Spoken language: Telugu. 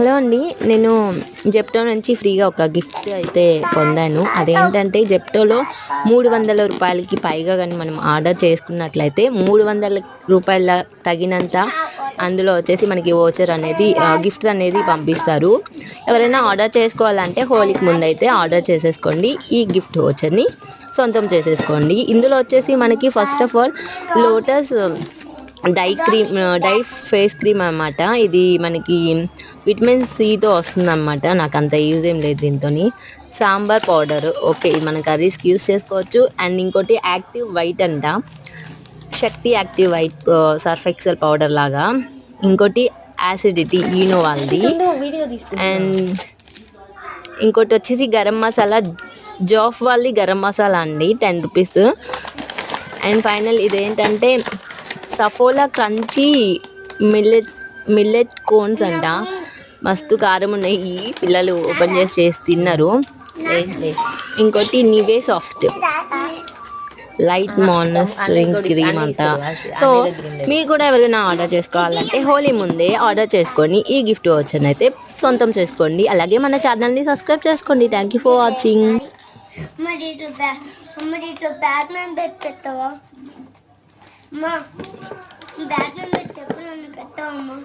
హలో అండి, నేను జెప్టో నుంచి ఫ్రీగా ఒక గిఫ్ట్ అయితే పొందాను. అదేంటంటే జెప్టోలో 300 రూపాయలకి పైగా కానీ మనం ఆర్డర్ చేసుకున్నట్లయితే 300 రూపాయల తగినంత అందులో వచ్చేసి మనకి వోచర్ అనేది గిఫ్ట్స్ అనేది పంపిస్తారు. ఎవరైనా ఆర్డర్ చేసుకోవాలంటే హోలీకి ముందైతే ఆర్డర్ చేసేసుకోండి. ఈ గిఫ్ట్ వోచర్ని సొంతం చేసేసుకోండి. ఇందులో వచ్చేసి మనకి first of all Lotus dye face cream అనమాట. ఇది మనకి విటమిన్ సితో వస్తుంది అనమాట. నాకు అంత యూజ్ ఏం లేదు దీంతో. సాంబార్ పౌడర్ ఓకే, ఇది మన కర్రీస్కి యూజ్ చేసుకోవచ్చు. అండ్ ఇంకోటి యాక్టివ్ వైట్ అంట, Shakti active white Surf Excel powder లాగా. ఇంకోటి యాసిడిటీ ఈనో వాళ్ళది. అండ్ ఇంకోటి వచ్చేసి గరం మసాలా, జాఫ్ వాళ్ళది గరం మసాలా అండి, 10 రూపీస్. అండ్ ఫైనల్ ఇదేంటంటే సఫోలా క్రంచీ మిల్లెట్ కోన్స్ అంట. మస్తు కారం ఉన్నాయి, పిల్లలు ఓపెన్ చేసి తిన్నారు. ఇంకోటి నివే సాఫ్ట్ లైట్ మాయిశ్చరింగ్ క్రీమ్ అంట. సో మీరు కూడా ఎవరైనా ఆర్డర్ చేసుకోవాలంటే హోలీ ముందే ఆర్డర్ చేసుకొని ఈ గిఫ్ట్ వచ్చని అయితే సొంతం చేసుకోండి. అలాగే మన ఛానల్ని సబ్స్క్రైబ్ చేసుకోండి. Thank you for watching. Bat number చెప్పు, నన్ను పెట్టావమ్మా.